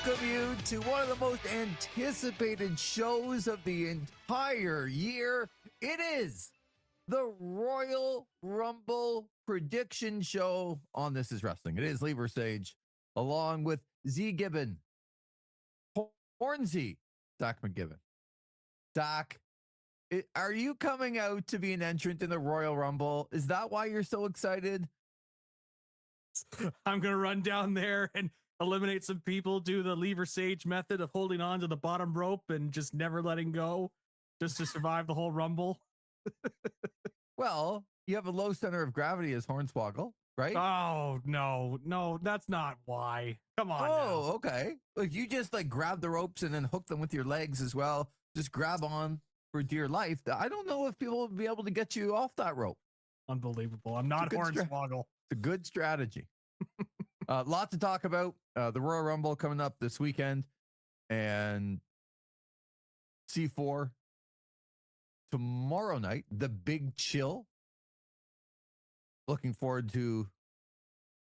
welcome you to one of the most anticipated shows of the entire year. It is the Royal Rumble prediction show on This Is Wrestling. It is Lee Versage, along with Z Gibbon, Hornsey, Zach McGibbon. Doc, are you coming out to be an entrant in the Royal Rumble? Is that why you're so excited? I'm going to run down there and eliminate some people, do the Lee Versage method of holding on to the bottom rope and just never letting go just to survive the whole Rumble. Well, you have a low center of gravity as Hornswoggle, right? Oh, no, that's not why. Come on. Oh, now. okay. Like you just like grab the ropes and then hook them with your legs as well. Just grab on for dear life. I don't know if people will be able to get you off that rope. Unbelievable. I'm not Hornswoggle. It's a good strategy. Lot to talk about. The Royal Rumble coming up this weekend, and C4 tomorrow night. The Big Chill. Looking forward to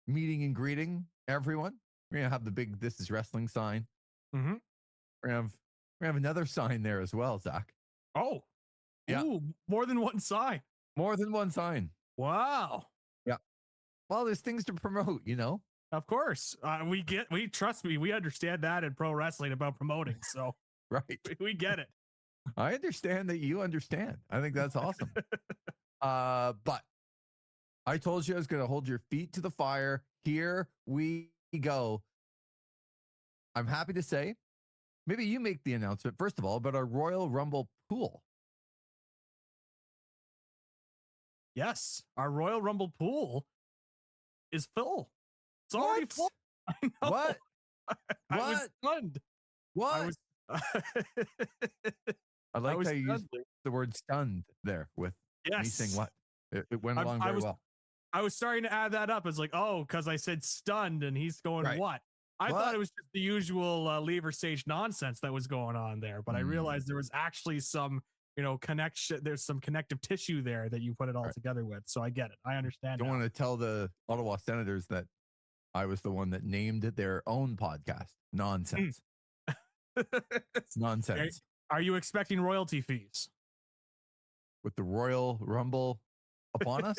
meeting and greeting everyone. We're gonna have the big "This Is Wrestling" sign. Mm-hmm. We're gonna have another sign there as well, Zach. Oh, yeah. Ooh, more than one sign. More than one sign. Wow. Yeah. Well, there's things to promote, you know. Of course, we trust me. We understand that in pro wrestling about promoting. So right, we get it. I understand that you understand. I think that's awesome. But I told you I was going to hold your feet to the fire. Here we go. I'm happy to say, maybe you make the announcement first of all about our Royal Rumble pool. Yes, our Royal Rumble pool is full. It's already full. I know. What? I was stunned. What? I like how you used the word stunned there with me saying what. It went along very well. I was starting to add that up. It's like, oh, because I said stunned and he's going, right. What? I thought it was just the usual Lee Versage nonsense that was going on there. But I realized there was actually some, connection. There's some connective tissue there that you put it all together with. So I get it. I understand. Don't want to tell the Ottawa Senators that I was the one that named their own podcast. Nonsense. It's nonsense. Are you expecting royalty fees? With the Royal Rumble upon us?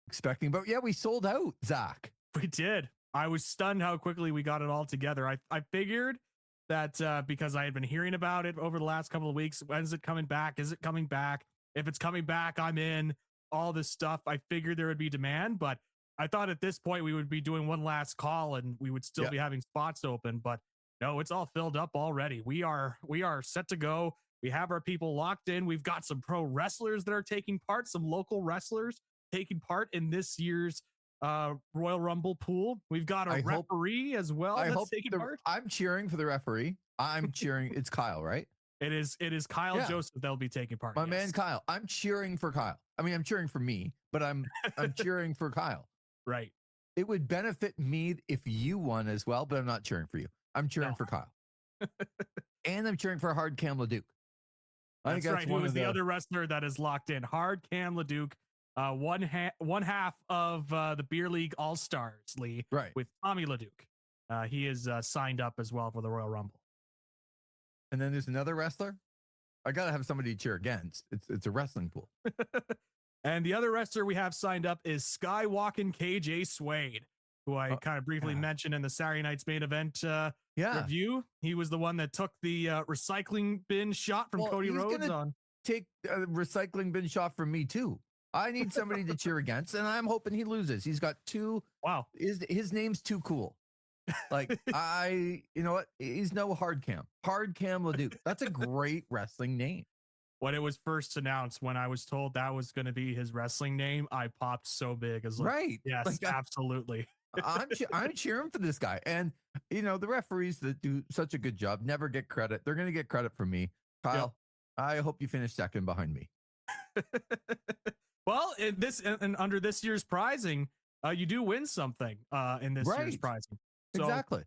Expecting, but yeah, we sold out, Zach. We did. I was stunned how quickly we got it all together. I figured that because I had been hearing about it over the last couple of weeks, when's it coming back? Is it coming back? If it's coming back, I'm in. All this stuff. I figured there would be demand, but I thought at this point we would be doing one last call and we would still be having spots open, but no, it's all filled up already. We are set to go. We have our people locked in. We've got some pro wrestlers that are taking part, some local wrestlers taking part in this year's Royal Rumble pool. We've got a referee as well that's taking part. I'm cheering for the referee. I'm cheering. It's Kyle, right? It is Kyle Joseph that'll be taking part. My man Kyle. I'm cheering for Kyle. I mean, I'm cheering for me, but I'm cheering for Kyle. Right. It would benefit me if you won as well, but I'm not cheering for you. I'm cheering for Kyle. And I'm cheering for Hard Cam LeDuc. That's right. Who is the other wrestler that is locked in? Hard Cam LeDuc, one half of the Beer League All-Stars League, right, with Tommy LeDuc. He is signed up as well for the Royal Rumble. And then there's another wrestler. I got to have somebody to cheer against. It's a wrestling pool. And the other wrestler we have signed up is Skywalking KJ Suede, who I kind of briefly mentioned in the Saturday night's main event review. He was the one that took the recycling bin shot from Cody Rhodes on. Take a recycling bin shot from me too. I need somebody to cheer against, and I'm hoping he loses. He's got two. Wow. His name's too cool. Like you know what? He's no Hard Cam LeDuc. That's a great wrestling name. When it was first announced, when I was told that was going to be his wrestling name, I popped so big. As like, right. Yes, like, absolutely. I'm cheering for this guy. And, the referees that do such a good job never get credit. They're going to get credit from me. Kyle, I hope you finish second behind me. Well, and under this year's prizing, you do win something in this year's prizing. So, exactly.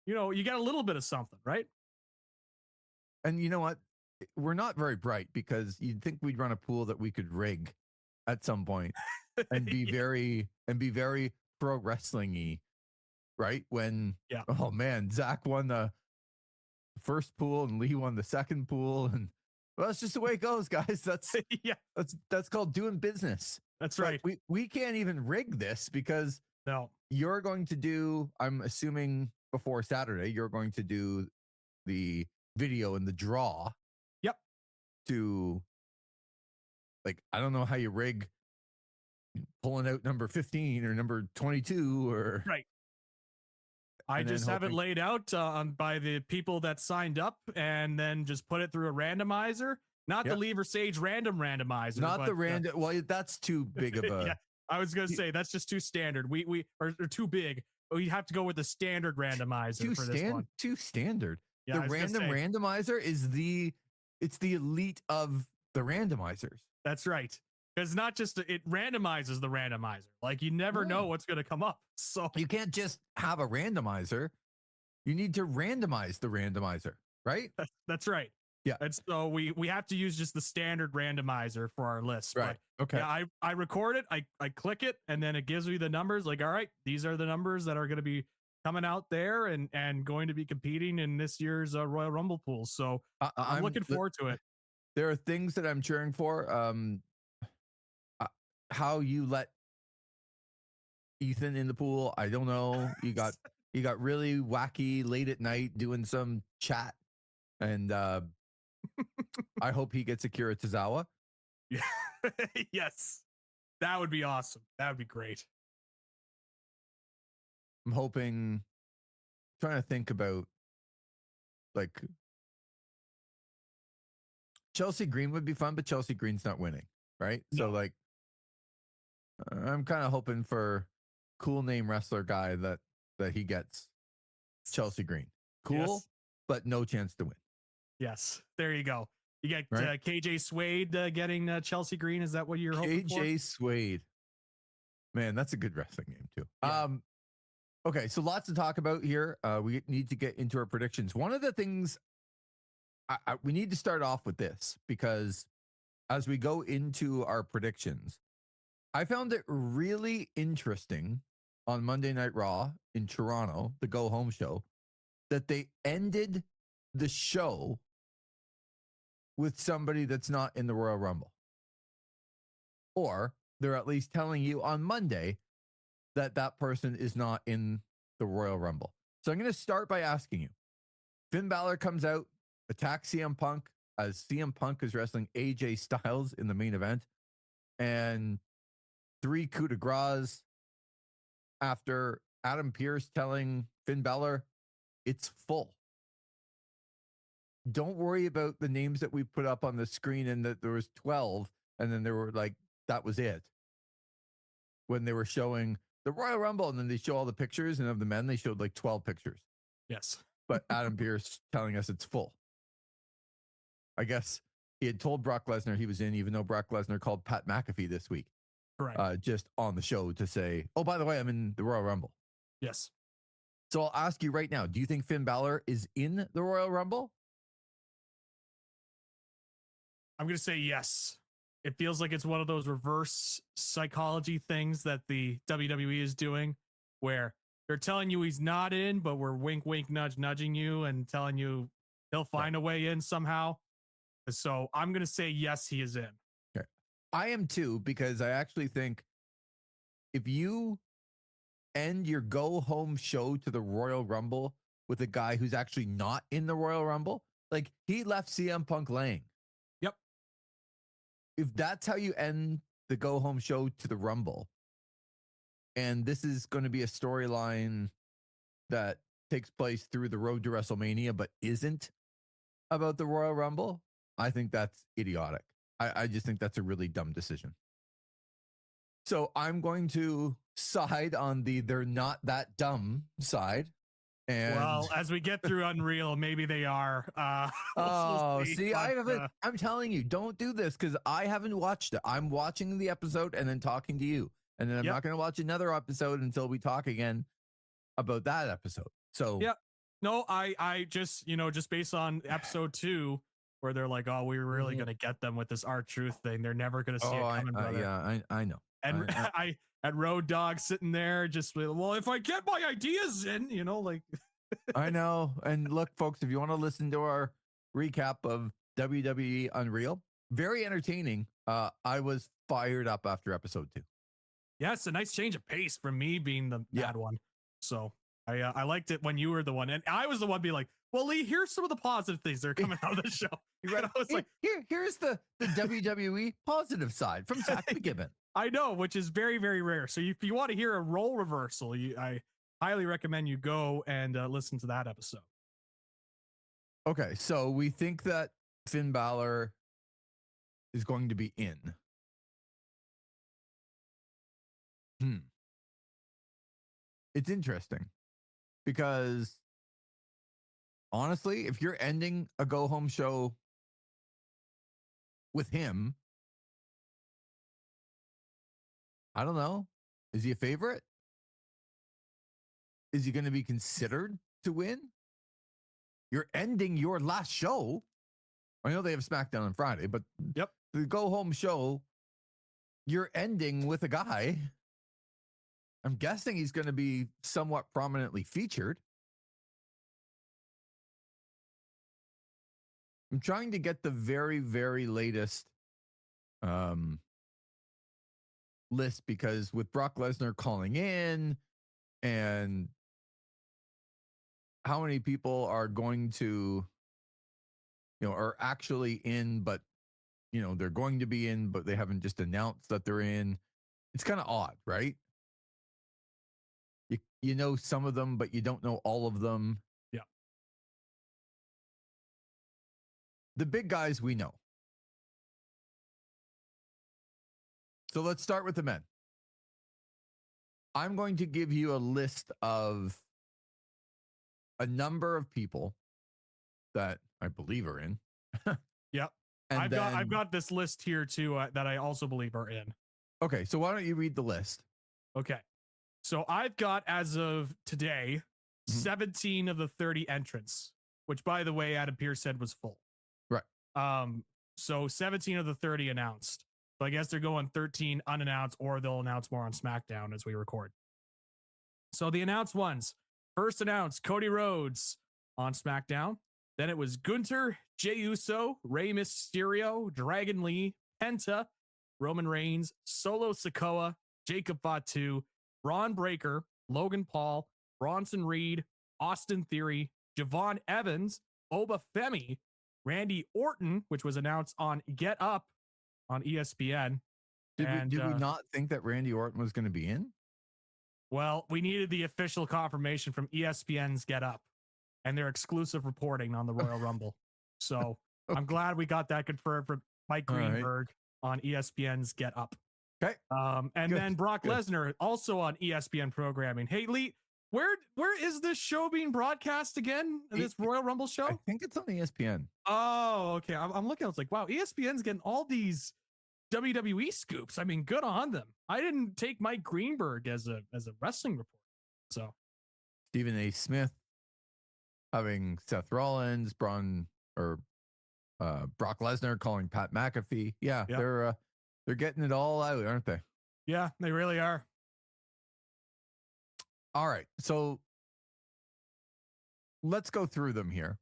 You get a little bit of something, right? And you know what? We're not very bright because you'd think we'd run a pool that we could rig at some point and be very pro wrestling-y right? When, Yeah. oh man, Zach won the first pool and Lee won the second pool. And well, that's just the way it goes, guys. Yeah, That's called doing business. that's But right. we can't even rig this because No. you're going to do, I'm assuming before Saturday, you're going to do the video and the draw. Yep. To, like, I don't know how you rig pulling out number 15 or number 22 or right. I just have it laid out by the people that signed up, and then just put it through a randomizer. Not the Lever Sage random randomizer. Not the random. Well, that's too big of a. Yeah, I was gonna say that's just too standard. We are too big. We have to go with the standard randomizer for this one. Too standard. Yeah, the random randomizer is the elite of the randomizers. That's right. It's not just it randomizes the randomizer. Like you never know what's going to come up. So you can't just have a randomizer. You need to randomize the randomizer, right? That's right. Yeah. And so we have to use just the standard randomizer for our list. Right. But okay. Yeah, I record it. I click it, and then it gives me the numbers. Like, all right, these are the numbers that are going to be coming out there and going to be competing in this year's Royal Rumble pool. So I'm looking forward to it. There are things that I'm cheering for. How you let Ethan in the pool, I don't know. You got really wacky late at night doing some chat, and I hope he gets Akira Tozawa. Yeah. Yes, that would be awesome. That would be great. I'm hoping, trying to think about, like, Chelsea Green would be fun, but Chelsea Green's not winning, right? No. So like, I'm kind of hoping for cool name wrestler guy that he gets Chelsea Green. Cool, yes. But no chance to win. Yes, there you go. You get KJ Swade getting Chelsea Green. Is that what you're hoping for? KJ Swade. Man, that's a good wrestling name too. Yeah. Okay, so lots to talk about here. We need to get into our predictions. One of the things we need to start off with this, because as we go into our predictions, I found it really interesting on Monday Night Raw in Toronto, the go home show, that they ended the show with somebody that's not in the Royal Rumble. Or they're at least telling you on Monday that that person is not in the Royal Rumble. So I'm going to start by asking you, Finn Balor comes out, attacks CM Punk as CM Punk is wrestling AJ Styles in the main event, and 3 coup de grace after Adam Pearce telling Finn Balor it's full. Don't worry about the names that we put up on the screen and that there was 12 and then there were like, that was it. When they were showing the Royal Rumble and then they show all the pictures, and of the men, they showed like 12 pictures. Yes. But Adam Pearce telling us it's full. I guess he had told Brock Lesnar he was in, even though Brock Lesnar called Pat McAfee this week. Correct. Just on the show to say, oh, by the way, I'm in the Royal Rumble. Yes. So I'll ask you right now, do you think Finn Balor is in the Royal Rumble? I'm going to say yes. It feels like it's one of those reverse psychology things that the WWE is doing, where they're telling you he's not in, but we're wink, wink, nudge, nudging you and telling you he'll find a way in somehow. So I'm going to say yes, he is in. Okay. I am too, because I actually think if you end your go home show to the Royal Rumble with a guy who's actually not in the Royal Rumble, like he left CM Punk laying. Yep. If that's how you end the go home show to the Rumble, and this is going to be a storyline that takes place through the road to WrestleMania, but isn't about the Royal Rumble, I think that's idiotic. I just think that's a really dumb decision. So I'm going to side on the they're not that dumb side. And well, as we get through Unreal, maybe they are. We'll see, I haven't. I'm telling you, don't do this because I haven't watched it. I'm watching the episode and then talking to you, and then I'm not going to watch another episode until we talk again about that episode. So no, I just just based on episode 2, where they're like, oh, we're really going to get them with this R-Truth thing. They're never going to see it coming, brother. Yeah, I know. And at Road Dogg sitting there just, well, if I get my ideas in, like. I know. And look, folks, if you want to listen to our recap of WWE Unreal, very entertaining. I was fired up after episode 2. Yeah, it's a nice change of pace from me being the bad one. So I liked it when you were the one, and I was the one being like, well, Lee, here's some of the positive things that are coming out of the show. Right. I was like, here's the WWE positive side from Zach McGibbon. I know, which is very, very rare. So if you want to hear a role reversal, I highly recommend you go and listen to that episode. Okay, so we think that Finn Balor is going to be in. It's interesting because honestly, if you're ending a go home show with him, I don't know. Is he a favorite? Is he going to be considered to win? You're ending your last show. I know they have SmackDown on Friday, but the go home show, you're ending with a guy. I'm guessing he's going to be somewhat prominently featured. I'm trying to get the very, very latest list because with Brock Lesnar calling in and how many people are going to, are actually in, but, they're going to be in, but they haven't just announced that they're in. It's kind of odd, right? You know some of them, but you don't know all of them. Yeah. The big guys we know. So let's start with the men. I'm going to give you a list of a number of people that I believe are in. Yep. I've got this list here too that I also believe are in. Okay, so why don't you read the list? Okay. So I've got, as of today, 17 of the 30 entrants, which, by the way, Adam Pearce said was full. Right. So 17 of the 30 announced. So I guess they're going 13 unannounced, or they'll announce more on SmackDown as we record. So the announced ones. First announced, Cody Rhodes on SmackDown. Then it was Gunther, Jey Uso, Rey Mysterio, Dragon Lee, Penta, Roman Reigns, Solo Sikoa, Jacob Fatu, Braun Breaker, Logan Paul, Bronson Reed, Austin Theory, Javon Evans, Oba Femi, Randy Orton, which was announced on Get Up on ESPN. Did we not think that Randy Orton was going to be in? Well, we needed the official confirmation from ESPN's Get Up and their exclusive reporting on the Royal Rumble. So I'm glad we got that confirmed from Mike Greenberg on ESPN's Get Up. Okay. And then Brock Lesnar also on ESPN programming. Hey, Lee, where is this show being broadcast again? This Royal Rumble show? I think it's on ESPN. Oh, okay. I'm looking. I was like, wow, ESPN's getting all these WWE scoops. I mean, good on them. I didn't take Mike Greenberg as a wrestling reporter. So Stephen A. Smith having Seth Rollins, Brock Lesnar calling Pat McAfee. Yeah. They're getting it all out, aren't they? Yeah, they really are. All right. So let's go through them here.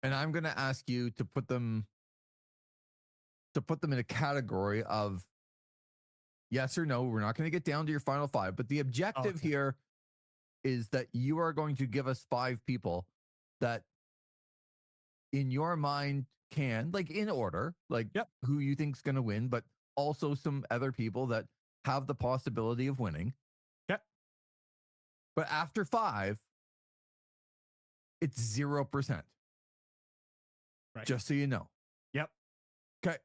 And I'm going to ask you to put them in a category of yes or no. We're not going to get down to your final 5, but the objective here is that you are going to give us 5 people that in your mind can, like in order, like who you think is going to win, but also some other people that have the possibility of winning. Yep. But after 5, it's 0%. Right. Just so you know. Yep. Okay.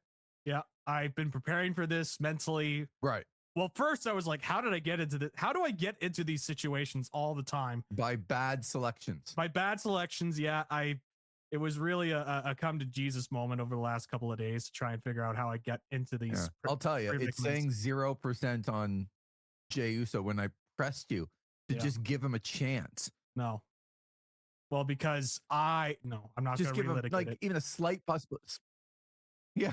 Yeah. I've been preparing for this mentally. Right. Well, first I was like, how do I get into these situations all the time? By bad selections. Yeah. It was really a come to Jesus moment over the last couple of days to try and figure out how I get into these. Yeah. I'll tell you, it's saying 0% on Jey Uso when I pressed you to just give him a chance. No. Well, because I'm not going to relitigate like it. Even a slight possibility. Yeah.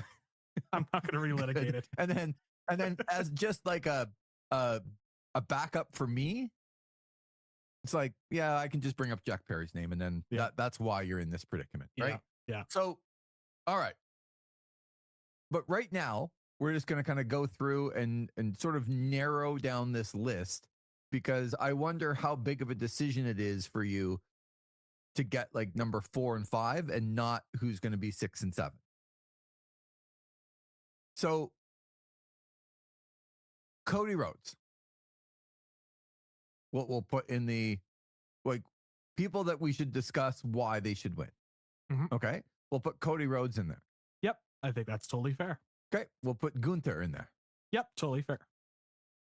I'm not going to relitigate it. And then And then as just like a backup for me, it's like, yeah, I can just bring up Jack Perry's name, and then that's why you're in this predicament, right? Yeah. So, all right. But right now, we're just going to kind of go through and sort of narrow down this list, because I wonder how big of a decision it is for you to get like number 4 and 5 and not who's going to be 6 and 7. So, Cody Rhodes. We'll put in the like people that we should discuss why they should win. Mm-hmm. Okay. We'll put Cody Rhodes in there. Yep. I think that's totally fair. Okay. We'll put Gunther in there. Yep. Totally fair.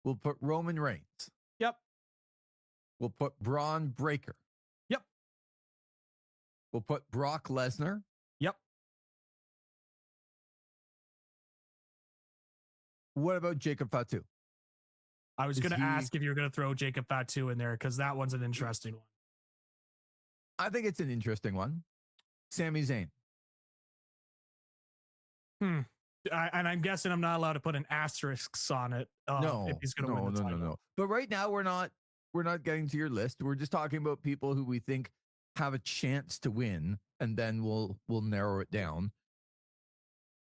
We'll put Roman Reigns. Yep. We'll put Braun Breaker. Yep. We'll put Brock Lesnar. Yep. What about Jacob Fatu? I was going to ask if you were going to throw Jacob Fatu in there, because that one's an interesting one. I think it's an interesting one. Sami Zayn. And I'm guessing I'm not allowed to put an asterisk on it. No, if he's going to win the title. No. But right now we're not getting to your list. We're just talking about people who we think have a chance to win, and then we'll narrow it down.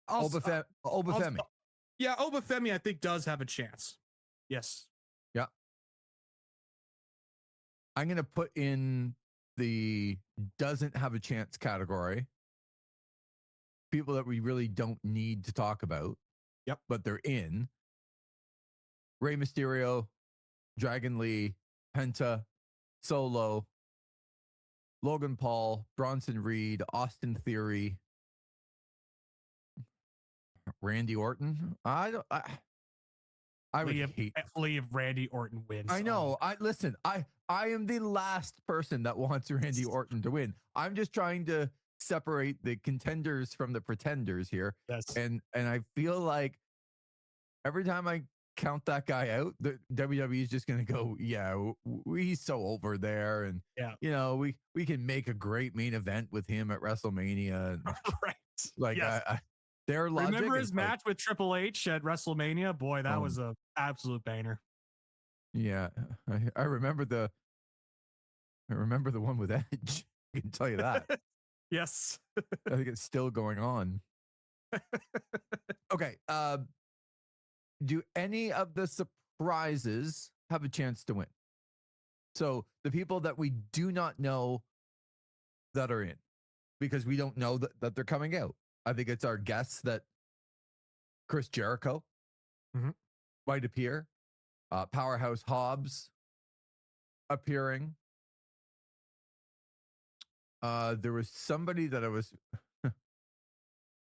Obafemi. Yeah, Obafemi, I think, does have a chance. Yes. Yeah. I'm going to put in the doesn't have a chance category people that we really don't need to talk about. Yep. But they're in. Rey Mysterio, Dragon Lee, Penta, Solo, Logan Paul, Bronson Reed, Austin Theory, Randy Orton. I would hate if Randy Orton wins. I know. I am the last person that wants Randy Orton to win. I'm just trying to separate the contenders from the pretenders here. Yes. And I feel like every time I count that guy out, the WWE is just going to go, yeah, he's so over there. And, you know, we can make a great main event with him at WrestleMania. And, right. Like, yes. Their logic. Remember his match with Triple H at WrestleMania? Boy, that was an absolute banger. Yeah, I remember the one with Edge. I can tell you that. Yes. I think it's still going on. Okay. Do any of the surprises have a chance to win? So the people that we do not know that are in, because we don't know that they're coming out. I think it's our guess that Chris Jericho might appear. Powerhouse Hobbs appearing. There was somebody that I was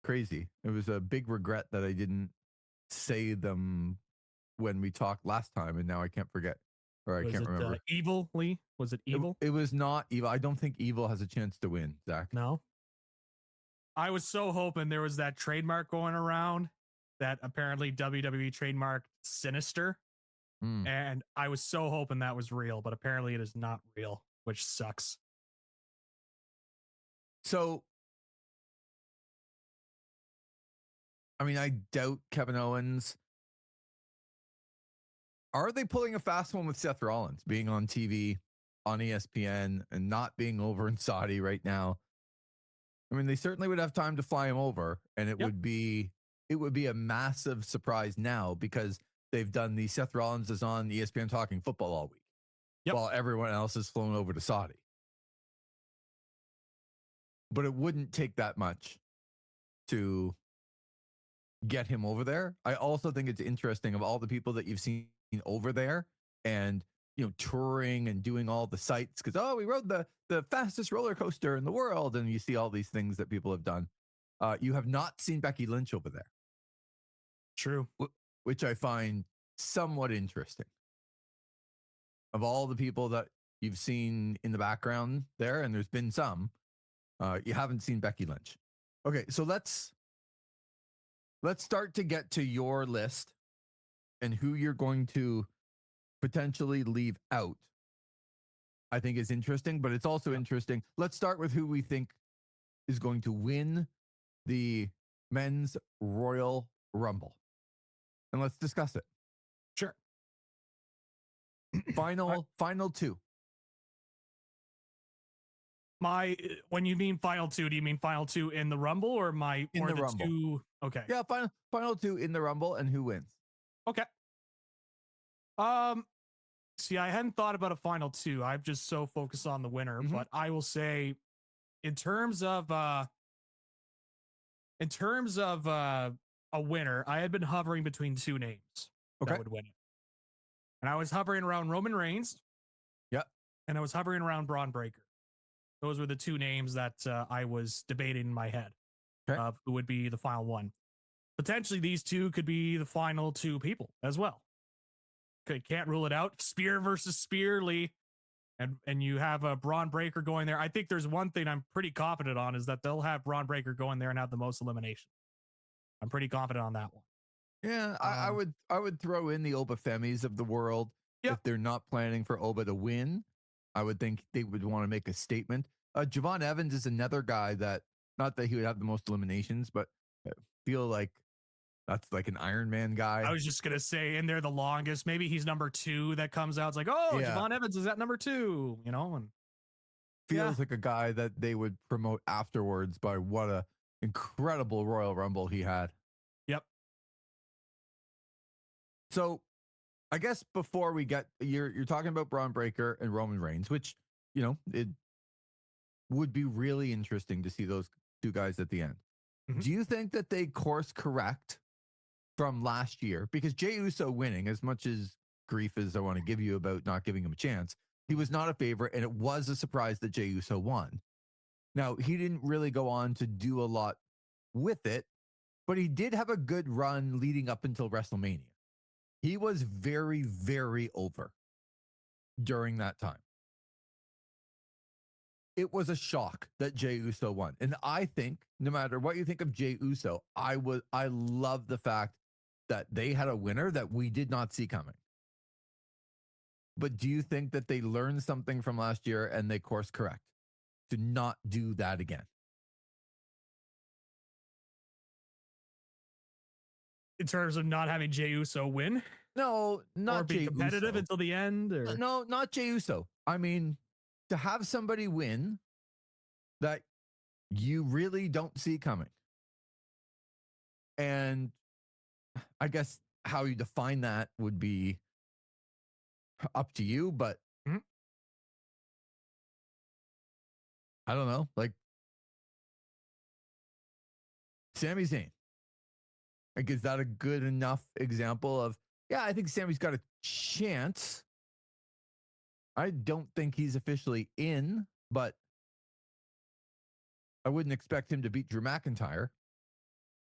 crazy. It was a big regret that I didn't say them when we talked last time, and now I can't forget, or I can't remember. Evil Lee? Was it Evil? It was not Evil. I don't think Evil has a chance to win, Zach. No. I was so hoping there was that trademark going around, that apparently WWE trademarked Sinister. And I was so hoping that was real, but apparently it is not real, which sucks. So, I mean, I doubt Kevin Owens. Are they pulling a fast one with Seth Rollins being on TV on ESPN and not being over in Saudi right now? I mean, they certainly would have time to fly him over, and it would be a massive surprise now, because they've done the Seth Rollins is on ESPN talking football all week, while everyone else is flown over to Saudi. But it wouldn't take that much to get him over there. I also think it's interesting, of all the people that you've seen over there and, you know, touring and doing all the sites, because, we rode the fastest roller coaster in the world, and you see all these things that people have done. You have not seen Becky Lynch over there. True. Which I find somewhat interesting. Of all the people that you've seen in the background there, and there's been some, you haven't seen Becky Lynch. Okay, so let's start to get to your list and who you're going to potentially leave out. I think is interesting, but it's also interesting. Let's start with who we think is going to win the Men's Royal Rumble. and let's discuss it. Sure. Final two. When you mean final two, do you mean final two in the Rumble or In the Rumble? two? Okay. Yeah, final two in the Rumble, and who wins? Okay. See, I hadn't thought about a final two. I'm just so focused on the winner, but I will say in terms of a winner, I had been hovering between two names that would win it. And I was hovering around Roman Reigns. Yep. And I was hovering around Braun Breaker. Those were the two names that I was debating in my head of who would be the final one. Potentially, these two could be the final two people as well. Okay, can't rule it out. Spear versus Spear, Lee. And you have a Braun Breaker going there. I think there's one thing I'm pretty confident on is that they'll have Braun Breaker going there and have the most elimination. I'm pretty confident on that one. Yeah, I would throw in the Oba Femis of the world if they're not planning for Oba to win. I would think they would want to make a statement. Javon Evans is another guy that, not that he would have the most eliminations, but I feel like that's like an Iron Man guy. I was just going to say, and they're the longest. Maybe he's number 2 that comes out. It's like, oh, Javon Evans is at number 2, you know? And feels like a guy that they would promote afterwards by what a incredible Royal Rumble he had. Yep. So I guess before we get, you're talking about Braun Breaker and Roman Reigns, which, you know, it would be really interesting to see those two guys at the end. Mm-hmm. Do you think that they course correct from last year? Because Jey Uso winning, as much as grief as I want to give you about not giving him a chance, he was not a favorite, and it was a surprise that Jey Uso won. Now, he didn't really go on to do a lot with it, but he did have a good run leading up until WrestleMania. He was very, very over during that time. It was a shock that Jey Uso won. And I think no matter what you think of Jey Uso, I love the fact that they had a winner that we did not see coming. But do you think that they learned something from last year and they course correct to not do that again? In terms of not having Jey Uso win? No, not or be Jey competitive Uso. Until the end? Or? No, not Jey Uso. I mean, to have somebody win that you really don't see coming. And I guess how you define that would be up to you, but I don't know, like Sami Zayn. Like, is that a good enough example of, yeah, I think Sami's got a chance. I don't think he's officially in, but I wouldn't expect him to beat Drew McIntyre.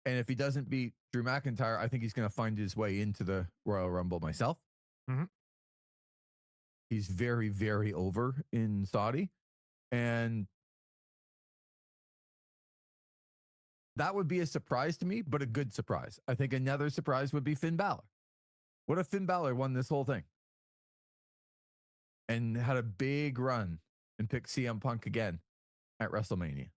And if he doesn't beat Drew McIntyre, I think he's going to find his way into the Royal Rumble myself. Mm-hmm. He's very, very over in Saudi. And that would be a surprise to me, but a good surprise. I think another surprise would be Finn Balor. What if Finn Balor won this whole thing and had a big run and picked CM Punk again at WrestleMania?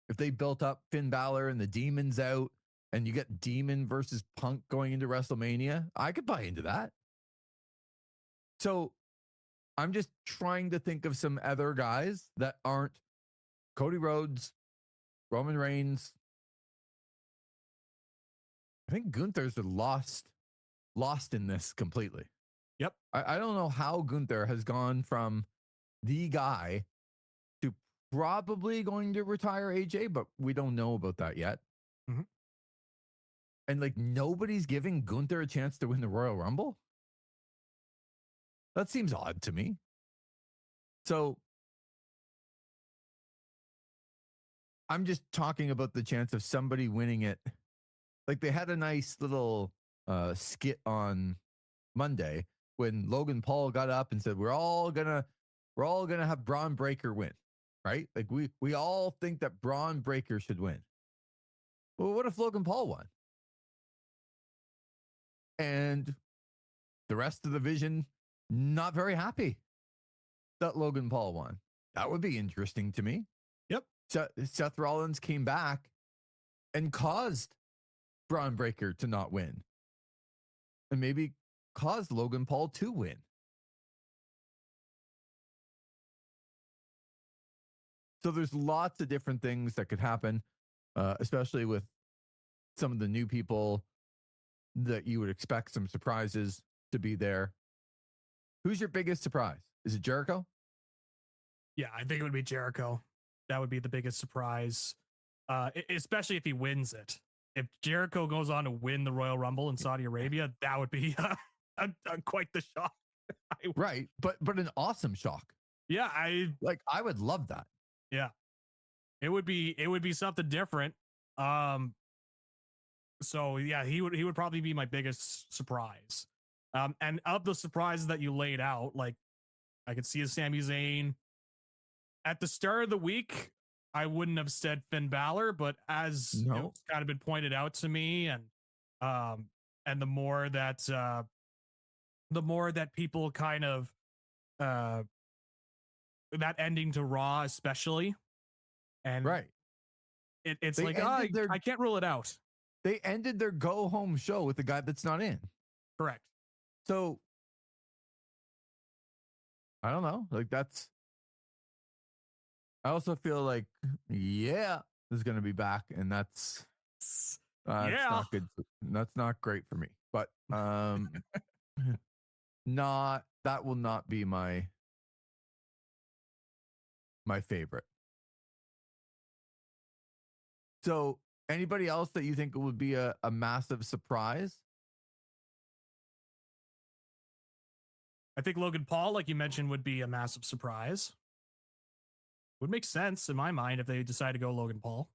If they built up Finn Balor and the Demon's out and you get Demon versus Punk going into WrestleMania, I could buy into that. So I'm just trying to think of some other guys that aren't Cody Rhodes, Roman Reigns. I think Gunther's lost in this completely. Yep. I don't know how Gunther has gone from the guy to probably going to retire AJ, but we don't know about that yet. Mm-hmm. And like nobody's giving Gunther a chance to win the Royal Rumble. That seems odd to me. So I'm just talking about the chance of somebody winning it. Like they had a nice little skit on Monday when Logan Paul got up and said, we're all gonna have Braun Breaker win, right? Like we all think that Braun Breaker should win. Well, what if Logan Paul won? And the rest of the division not very happy that Logan Paul won. That would be interesting to me. Yep. Seth Rollins came back and caused Braun Breaker to not win. and maybe cause Logan Paul to win. So there's lots of different things that could happen, especially with some of the new people that you would expect some surprises to be there. Who's your biggest surprise? Is it Jericho? Yeah, I think it would be Jericho. That would be the biggest surprise, especially if he wins it. If Jericho goes on to win the Royal Rumble in Saudi Arabia, that would be quite the shock. Right, but an awesome shock. Yeah, I would love that. Yeah, it would be something different. So yeah, he would probably be my biggest surprise. And of the surprises that you laid out, like I could see a Sami Zayn. At the start of the week, I wouldn't have said Finn Balor, but as it's kind of been pointed out to me, and the more that people kind of that ending to Raw especially, and right, it's like I can't rule it out. They ended their go home show with the guy that's not in. Correct. So I don't know, like that's. I also feel like, yeah, is going to be back, and that's not good. That's not great for me. But that will not be my favorite. So, anybody else that you think would be a massive surprise? I think Logan Paul, like you mentioned, would be a massive surprise. Would make sense in my mind if they decide to go Logan Paul,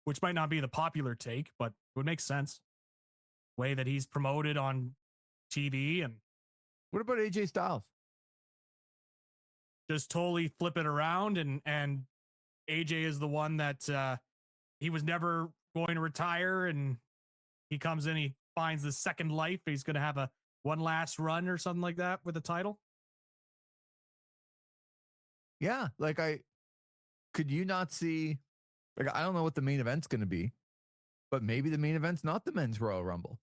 which might not be the popular take, but would make sense. Way that he's promoted on TV. And what about AJ Styles? Just totally flip it around, and AJ is the one that he was never going to retire, and he comes in, he finds the second life. He's going to have a one last run or something like that with the title. Yeah, like could you not see, like, I don't know what the main event's going to be, but maybe the main event's not the men's Royal Rumble.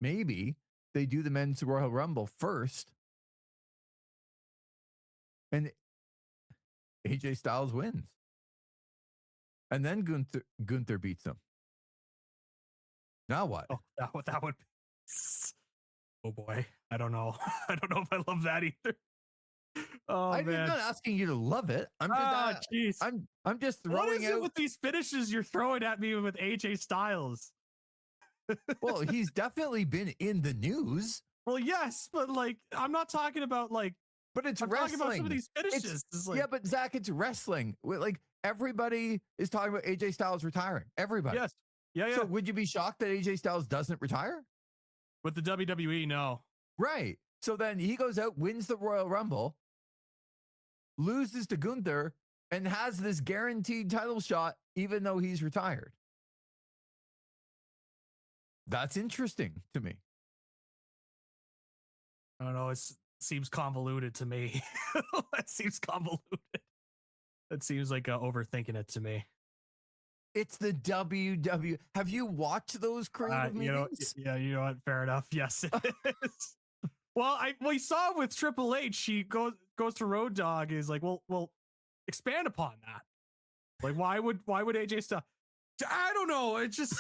Maybe they do the men's Royal Rumble first, and AJ Styles wins, and then Gunther beats him. Now what? Oh, that would. Oh boy, I don't know. I don't know if I love that either. Oh, I'm not asking you to love it. I'm just, I'm just throwing what is out it with these finishes you're throwing at me with AJ Styles. Well, he's definitely been in the news. Well, yes, but like I'm not talking about like. But it's I'm wrestling. talking about some of these finishes. Like, yeah, but Zach, it's wrestling. Like everybody is talking about AJ Styles retiring. Everybody. Yes. Yeah. So would you be shocked that AJ Styles doesn't retire? With the WWE, no. Right. So then he goes out, wins the Royal Rumble, loses to Gunther, and has this guaranteed title shot, even though he's retired. That's interesting to me. I don't know. It seems convoluted to me. It seems convoluted. It seems like overthinking it to me. It's the WWE. Have you watched those creative meetings? You know what? Fair enough. Yes, it is. Well, we saw with Triple H. She goes to Road Dogg. Is like, well, expand upon that. Like, why would AJ Styles? I don't know. This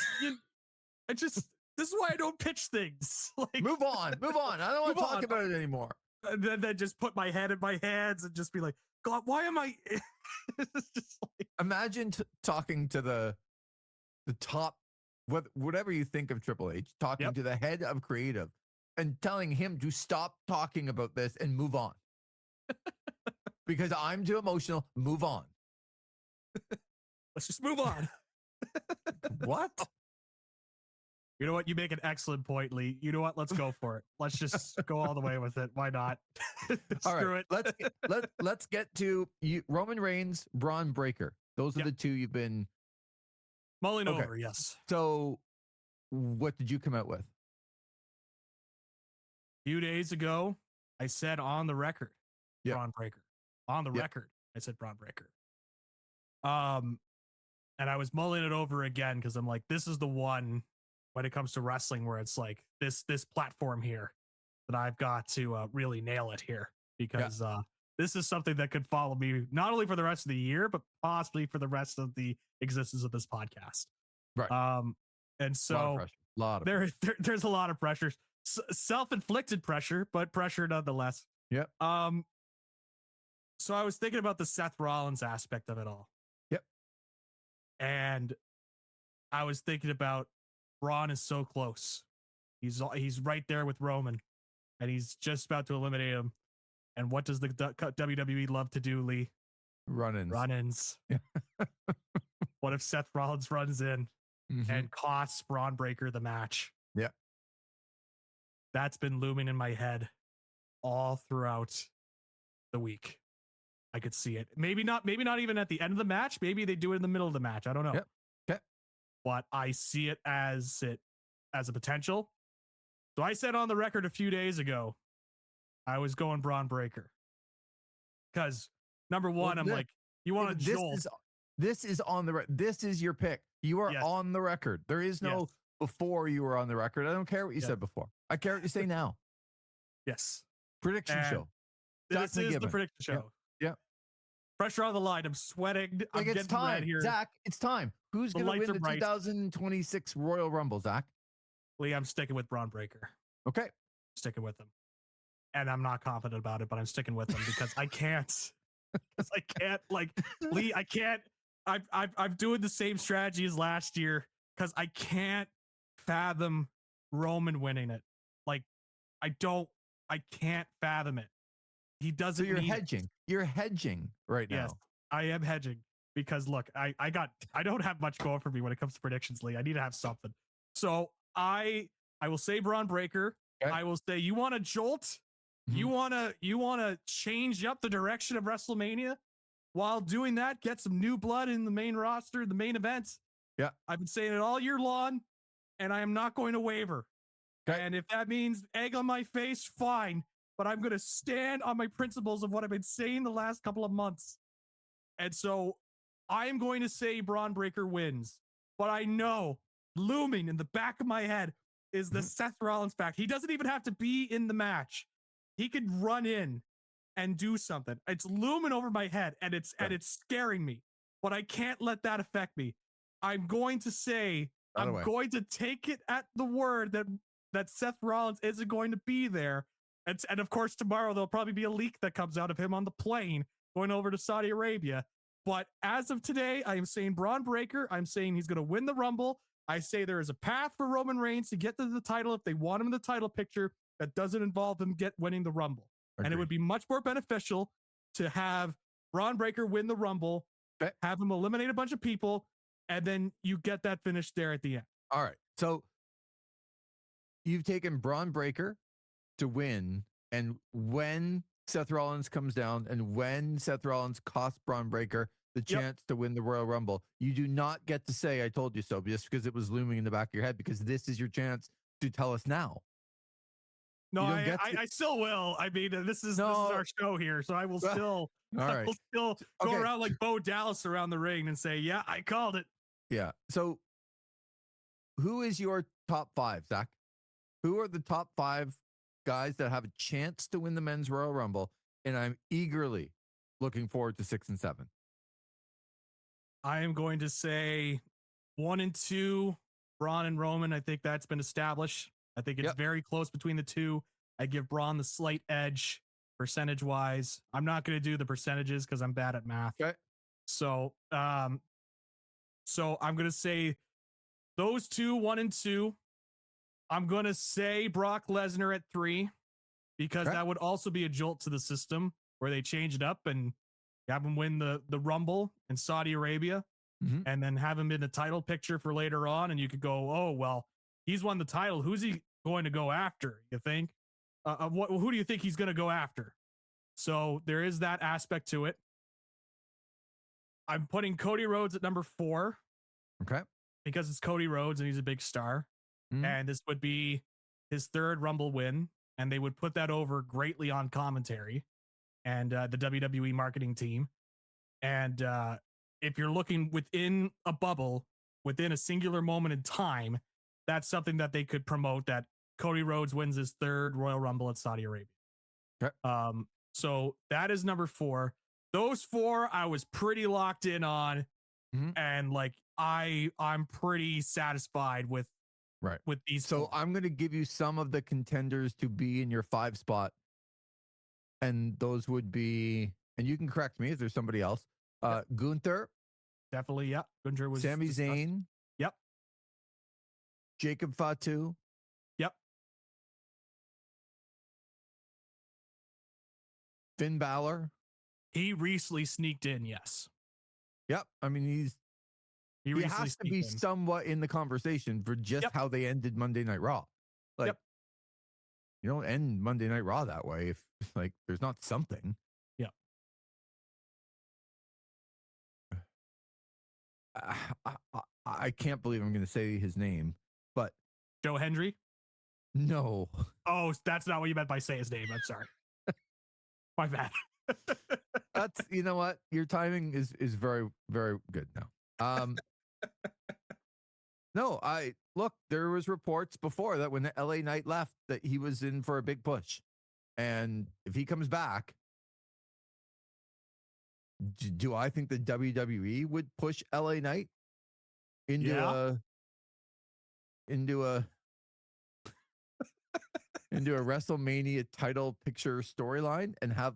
is why I don't pitch things. Like, move on. I don't want to talk about it anymore. And then just put my head in my hands and just be like, God, why am I? It's just like, imagine talking to the top, whatever you think of Triple H, talking to the head of creative and telling him to stop talking about this and move on. Because I'm too emotional. Move on. Let's just move on. What? You know what? You make an excellent point, Lee. You know what? Let's go for it. Let's just go all the way with it. Why not? Screw it. Let's get to Roman Reigns, Braun Breaker. Those are the two you've been mulling over. Yes. So, what did you come out with? A few days ago, I said on the record, Braun Breaker. On the record, I said Braun Breaker. And I was mulling it over again because I'm like, this is the one when it comes to wrestling, where it's like this platform here that I've got to really nail it here, because this is something that could follow me not only for the rest of the year, but possibly for the rest of the existence of this podcast. Right. And so there's a lot of pressure, self-inflicted pressure, but pressure nonetheless. Yep. So I was thinking about the Seth Rollins aspect of it all. Yep. And I was thinking about Braun is so close. He's right there with Roman, and he's just about to eliminate him. And what does the WWE love to do, Lee? Run-ins. Yeah. What if Seth Rollins runs in and costs Braun Breaker the match? Yeah. That's been looming in my head all throughout the week. I could see it. Maybe not even at the end of the match. Maybe they do it in the middle of the match. I don't know. Yep. Okay. But I see it as a potential. So I said on the record a few days ago, I was going Braun Breaker. Because number one, I'm like, you want to jolt. This is on the this is your pick. You are on the record. There is no before you were on the record. I don't care what you said before. I care what you say now. Yes. Prediction show. This is the prediction show. Yeah. Pressure on the line. I'm sweating. Like, it's time, here. Zach. It's time. Who's going to win the 2026 Royal Rumble, Zach? Lee, I'm sticking with Braun Breaker. Okay. Sticking with him. And I'm not confident about it, but I'm sticking with him because I can't. Because I can't, like, Lee, I can't. I'm doing the same strategy as last year because I can't fathom Roman winning it. Like, I can't fathom it. He doesn't. So you're hedging. You're hedging right now. Yes, I am hedging because look, I don't have much going for me when it comes to predictions, Lee. I need to have something. So I will say Braun Breaker. Okay. I will say you want to jolt. Mm-hmm. You wanna change up the direction of WrestleMania. While doing that, get some new blood in the main roster, the main events. Yeah. I've been saying it all year long, and I am not going to waver. Okay. And if that means egg on my face, fine. But I'm going to stand on my principles of what I've been saying the last couple of months. And so I am going to say Braun Breaker wins. But I know, looming in the back of my head, is the Seth Rollins fact. He doesn't even have to be in the match. He could run in and do something. It's looming over my head, and it's scaring me. But I can't let that affect me. I'm going to say, I'm going to take it at the word that Seth Rollins isn't going to be there. And of course, tomorrow there'll probably be a leak that comes out of him on the plane going over to Saudi Arabia. But as of today, I am saying Braun Breaker. I'm saying he's going to win the Rumble. I say there is a path for Roman Reigns to get to the title if they want him in the title picture that doesn't involve him winning the Rumble. Agreed. And it would be much more beneficial to have Braun Breaker win the Rumble, have him eliminate a bunch of people, and then you get that finish there at the end. All right. So you've taken Braun Breaker to win, and when Seth Rollins comes down and when Seth Rollins costs Braun Breaker the chance to win the Royal Rumble, you do not get to say, I told you so, just because it was looming in the back of your head, because this is your chance to tell us now. No, I still will. I mean, this is our show here, so I will still, I will still go around like Bo Dallas around the ring and say, yeah, I called it. Yeah. So who is your top five, Zach? Who are the top five guys that have a chance to win the men's Royal Rumble? And I'm eagerly looking forward to 6 and 7. I am going to say 1 and 2, Braun and Roman. I think that's been established. I think it's very close between the two. I give Braun the slight edge percentage wise. I'm not going to do the percentages because I'm bad at math. Okay. So I'm going to say those two, 1 and 2. I'm going to say Brock Lesnar at 3 because that would also be a jolt to the system where they change it up and have him win the Rumble in Saudi Arabia and then have him in the title picture for later on. And you could go, oh, well, he's won the title. Who's he going to go after? You think? Who do you think he's going to go after? So there is that aspect to it. I'm putting Cody Rhodes at number 4. Okay. Because it's Cody Rhodes and he's a big star. And this would be his 3rd Rumble win. And they would put that over greatly on commentary and the WWE marketing team. And if you're looking within a bubble, within a singular moment in time, that's something that they could promote, that Cody Rhodes wins his third Royal Rumble at Saudi Arabia. Okay. So that is number 4. Those 4 I was pretty locked in on, and like I'm pretty satisfied with these. So 4. I'm going to give you some of the contenders to be in your 5 spot, and those would be, and you can correct me if there's somebody else. Gunther, definitely, yeah. Gunther was Sami discussed. Zayn, Yep. Jacob Fatu, Yep. Finn Balor. He recently sneaked in, yes. Yep. I mean, he has to be somewhat in the conversation for just how they ended Monday Night Raw. Like, you don't end Monday Night Raw that way if like there's not something. Yeah. I can't believe I'm going to say his name, but Joe Hendry? No. Oh, that's not what you meant by say his name. I'm sorry. My bad. That's, you know what? Your timing is very, very good now. No, look, there was reports before that when the LA Knight left that he was in for a big push. And if he comes back, do I think the WWE would push LA Knight into a WrestleMania title picture storyline and have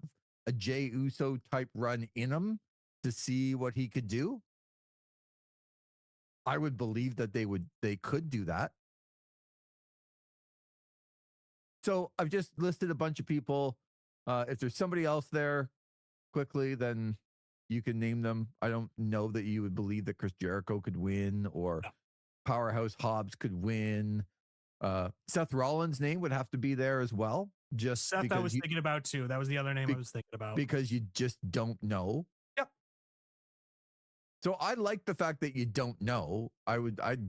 a Jey Uso type run in him to see what he could do? I would believe that they could do that. So I've just listed a bunch of people. If there's somebody else there quickly, then you can name them. I don't know that you would believe that Chris Jericho could win or Powerhouse Hobbs could win. Seth Rollins' name would have to be there as well. Just Seth, I was thinking about too. That was the other name I was thinking about. Because you just don't know. Yep. So I like the fact that you don't know. I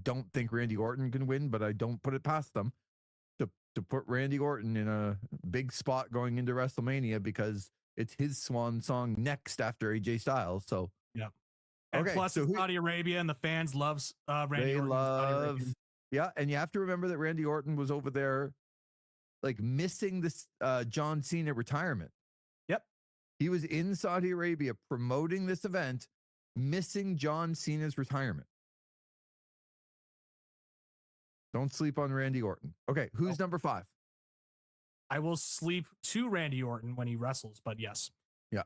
don't think Randy Orton can win, but I don't put it past them to put Randy Orton in a big spot going into WrestleMania because it's his swan song next after AJ Styles. So yeah. And okay, plus, it's Saudi Arabia, and the fans loves Randy Orton. Yeah, and you have to remember that Randy Orton was over there, like missing this John Cena retirement. Yep, he was in Saudi Arabia promoting this event, missing John Cena's retirement. Don't sleep on Randy Orton. Okay, who's number 5? I will sleep to Randy Orton when he wrestles, but yes. Yeah.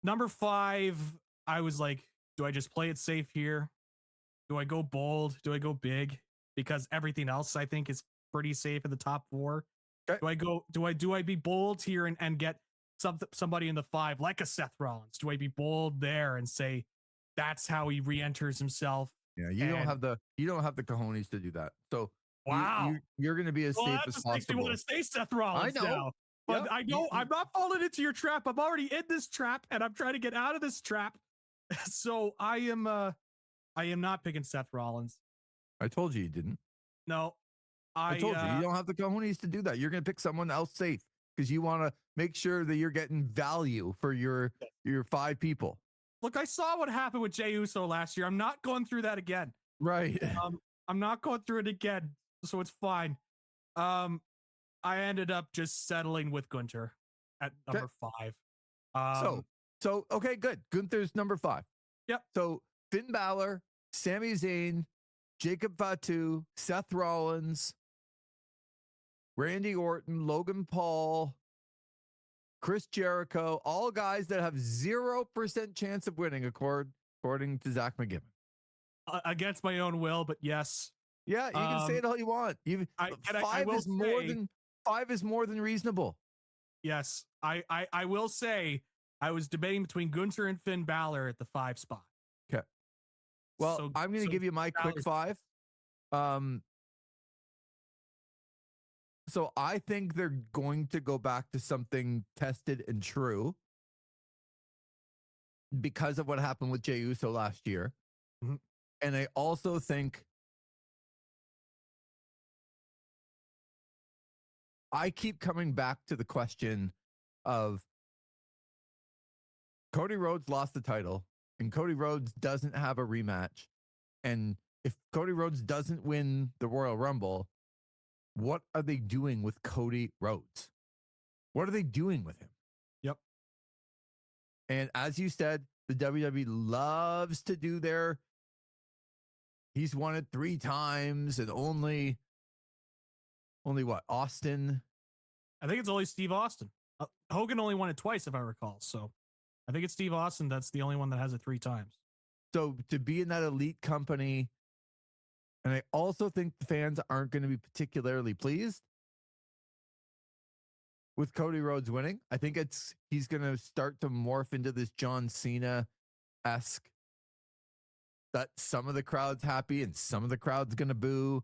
Number 5, I was like, do I just play it safe here? Do I go bold? Do I go big? Because everything else I think is pretty safe in the top 4. Okay. Do I be bold here and get somebody in the 5 like a Seth Rollins? Do I be bold there and say that's how he re-enters himself? Yeah, you don't have the cojones to do that. So wow, you're going to be as safe as possible. Makes me want to stay Seth Rollins I know. Now. But I know I'm not falling into your trap. I'm already in this trap, and I'm trying to get out of this trap. So I am not picking Seth Rollins. I told you didn't. No, I told you don't have the cojones to do that. You're going to pick someone else safe because you want to make sure that you're getting value for your 5 people. Look, I saw what happened with Jey Uso last year. I'm not going through that again. Right. I'm not going through it again, so it's fine. I ended up just settling with Gunther at number 5. So okay, good. Gunther's number 5. Yep. So Finn Balor, Sami Zayn, Jacob Fatu, Seth Rollins, Randy Orton, Logan Paul, Chris Jericho, all guys that have 0% chance of winning, according to Zach McGibbon. Against my own will, but yes. Yeah, you can say it all you want. 5 is more than reasonable. Yes, I will say I was debating between Gunther and Finn Balor at the 5 spot. Okay. Well, I'm going to give you my quick 5. So I think they're going to go back to something tested and true because of what happened with Jey Uso last year. Mm-hmm. And I also think I keep coming back to the question of Cody Rhodes lost the title and Cody Rhodes doesn't have a rematch. And if Cody Rhodes doesn't win the Royal Rumble, what are they doing with Cody Rhodes? What are they doing with him? Yep. And as you said, the WWE loves to do their, he's won it 3 times and only what? Austin? I think it's only Steve Austin. Hogan only won it twice, if I recall. So I think it's Steve Austin that's the only one that has it 3 times. So to be in that elite company, and I also think the fans aren't going to be particularly pleased with Cody Rhodes winning. I think he's going to start to morph into this John Cena-esque, that some of the crowd's happy and some of the crowd's going to boo.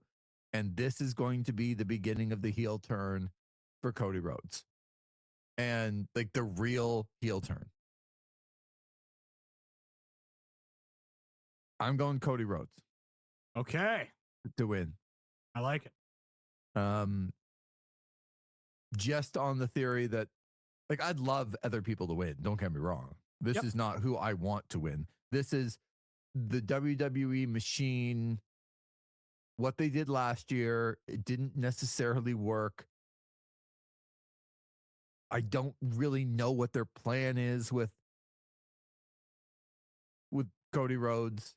And this is going to be the beginning of the heel turn for Cody Rhodes. And like the real heel turn. I'm going Cody Rhodes. Okay. To win. I like it. Just on the theory that, like, I'd love other people to win. Don't get me wrong. This is not who I want to win. This is the WWE machine. What they did last year, it didn't necessarily work. I don't really know what their plan is with Cody Rhodes.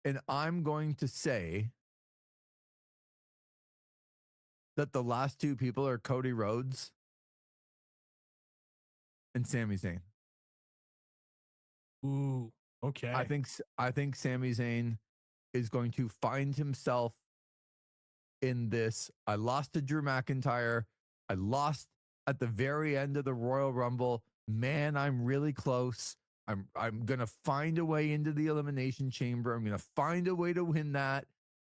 And I'm going to say that the last 2 people are Cody Rhodes and Sami Zayn. Ooh, okay. I think Sami Zayn is going to find himself in this. I lost to Drew McIntyre. I lost at the very end of the Royal Rumble. Man, I'm really close. I'm going to find a way into the Elimination Chamber. I'm going to find a way to win that.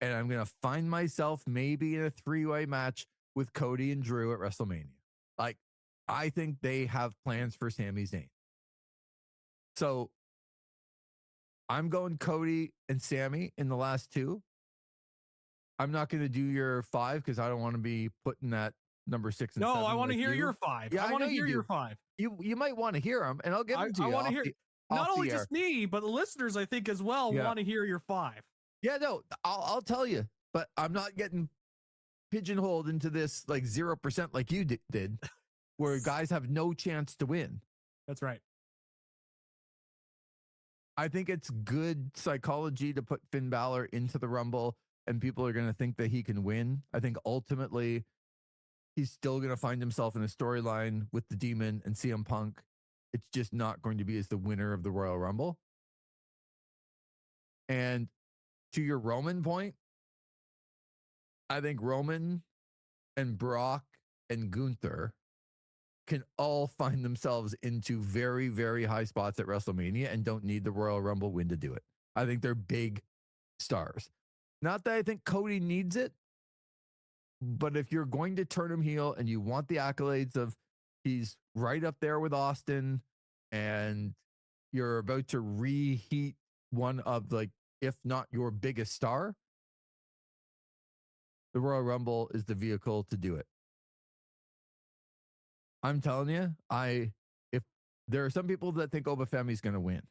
And I'm going to find myself maybe in a 3-way match with Cody and Drew at WrestleMania. Like, I think they have plans for Sami Zayn. So I'm going Cody and Sami in the last 2. I'm not going to do your 5 because I don't want to be putting that number 6 and 7. No, I want to hear your 5. Yeah, I want to hear your 5. You might want to hear them, and I'll give them to you. I want to hear. Not only just me, but the listeners, I think, as well, want to hear your 5. Yeah, no, I'll tell you, but I'm not getting pigeonholed into this like 0% like you did, where guys have no chance to win. That's right. I think it's good psychology to put Finn Balor into the Rumble, and people are going to think that he can win. I think ultimately he's still going to find himself in a storyline with the Demon and CM Punk. It's just not going to be as the winner of the Royal Rumble. And to your Roman point, I think Roman and Brock and Gunther can all find themselves into very, very high spots at WrestleMania and don't need the Royal Rumble win to do it. I think they're big stars. Not that I think Cody needs it, but if you're going to turn him heel and you want the accolades of he's right up there with Austin and you're about to reheat one of, like, if not your biggest star, the Royal Rumble is the vehicle to do it. I'm telling you, if there are some people that think Obafemi's going to win.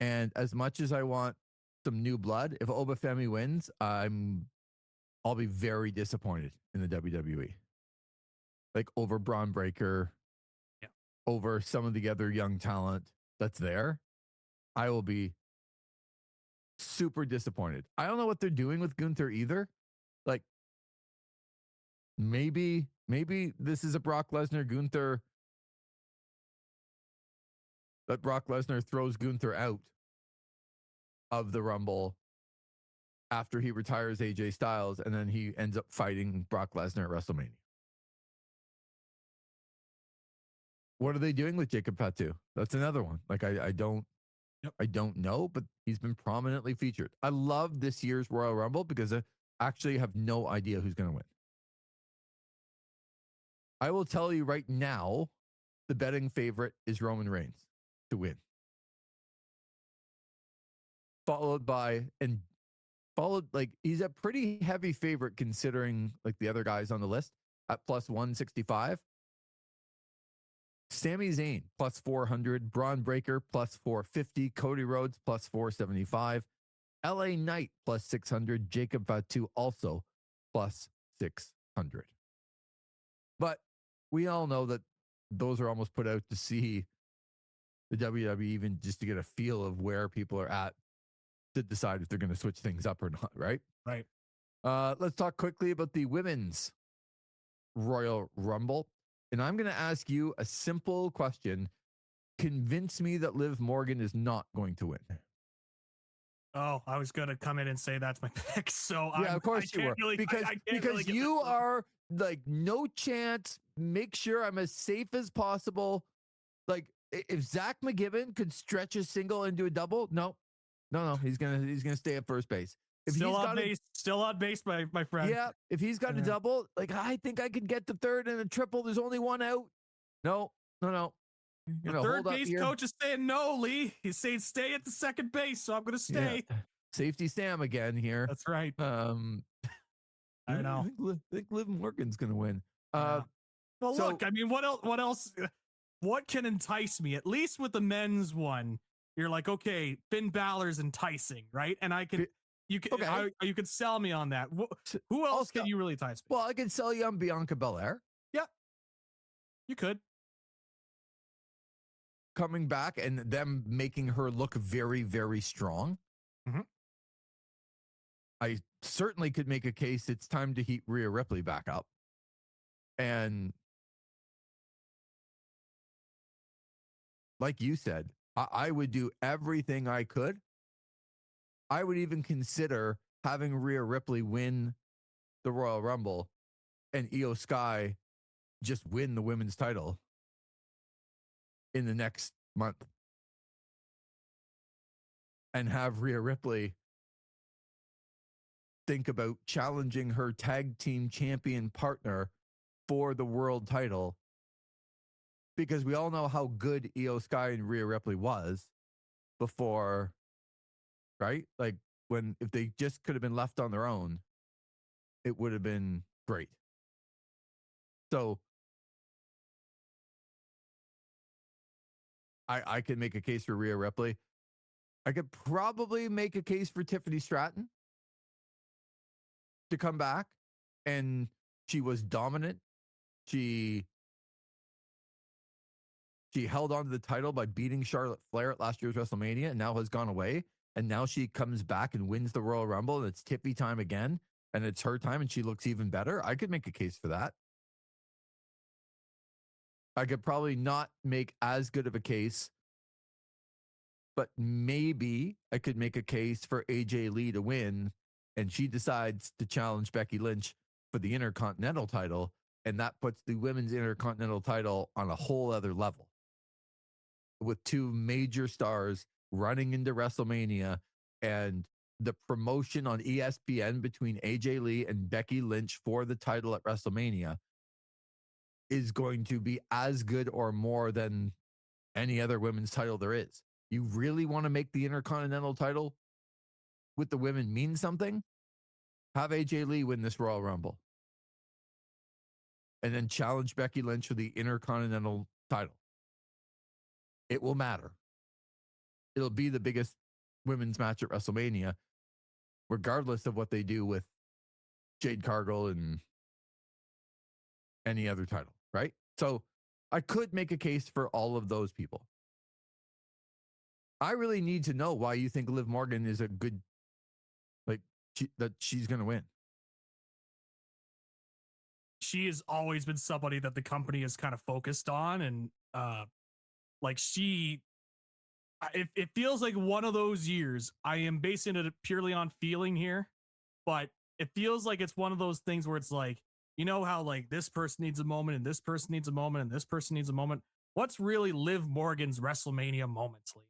And as much as I want some new blood, if Obafemi wins, I'll be very disappointed in the WWE. Like over Braun Breaker, over some of the other young talent that's there, I will be super disappointed. I don't know what they're doing with Gunther either. Like, maybe this is a Brock Lesnar Gunther, that Brock Lesnar throws Gunther out of the Rumble after he retires AJ Styles, and then he ends up fighting Brock Lesnar at WrestleMania. What are they doing with Jacob Fatu? That's another one. Like, I don't know, but he's been prominently featured. I love this year's Royal Rumble because I actually have no idea who's going to win. I will tell you right now, the betting favorite is Roman Reigns to win. Followed, like, he's a pretty heavy favorite considering, like, the other guys on the list at plus 165. Sami Zayn plus 400, Braun Breaker plus 450, Cody Rhodes plus 475, LA Knight plus 600, Jacob Fatu also plus 600. But we all know that those are almost put out to see the WWE, even just to get a feel of where people are at to decide if they're going to switch things up or not, right? Right. Let's talk quickly about the women's Royal Rumble. And I'm going to ask you a simple question. Convince me that Liv Morgan is not going to win. Oh, I was going to come in and say that's my pick. So yeah, of course you were. Because you are like, no chance. Make sure I'm as safe as possible. Like, if Zach McGibbon could stretch a single into a double, no. He's gonna stay at first base. If still on base, my friend. Yeah, if he's got a double, like, I think I could get the third and a triple. There's only one out. No. The third base coach is saying no, Lee. He's saying stay at the second base, so I'm going to stay. Yeah. Safety Sam again here. That's right. I know. I think Liv Morgan's going to win. Well, look, I mean, what else? What can entice me? At least with the men's one, you're like, okay, Finn Balor's enticing, right? And you can sell me on that. Who else can you really entice me? Well, I can sell you on Bianca Belair. Yeah, you could. Coming back and them making her look very, very strong. Mm-hmm. I certainly could make a case it's time to heat Rhea Ripley back up. And like you said, I would do everything I could. I would even consider having Rhea Ripley win the Royal Rumble and Io Sky just win the women's title in the next month. And have Rhea Ripley think about challenging her tag team champion partner for the world title. Because we all know how good Io Sky and Rhea Ripley was before, right? Like, if they just could have been left on their own, it would have been great. So I could make a case for Rhea Ripley. I could probably make a case for Tiffany Stratton to come back. And she was dominant. She held on to the title by beating Charlotte Flair at last year's WrestleMania and now has gone away. And now she comes back and wins the Royal Rumble and it's Tiffy time again. And it's her time and she looks even better. I could make a case for that. I could probably not make as good of a case, but maybe I could make a case for AJ Lee to win and she decides to challenge Becky Lynch for the Intercontinental title. And that puts the women's Intercontinental title on a whole other level with two major stars running into WrestleMania and the promotion on ESPN between AJ Lee and Becky Lynch for the title at WrestleMania is going to be as good or more than any other women's title there is. You really want to make the Intercontinental title with the women mean something? Have AJ Lee win this Royal Rumble. And then challenge Becky Lynch for the Intercontinental title. It will matter. It'll be the biggest women's match at WrestleMania, regardless of what they do with Jade Cargill and any other title, right? So I could make a case for all of those people. I really need to know why you think Liv Morgan is a good, that she's going to win. She has always been somebody that the company is kind of focused on. And it feels like one of those years. I am basing it purely on feeling here, but it feels like it's one of those things where it's like, you know how like this person needs a moment and this person needs a moment and this person needs a moment. What's really Liv Morgan's WrestleMania moments, Lee?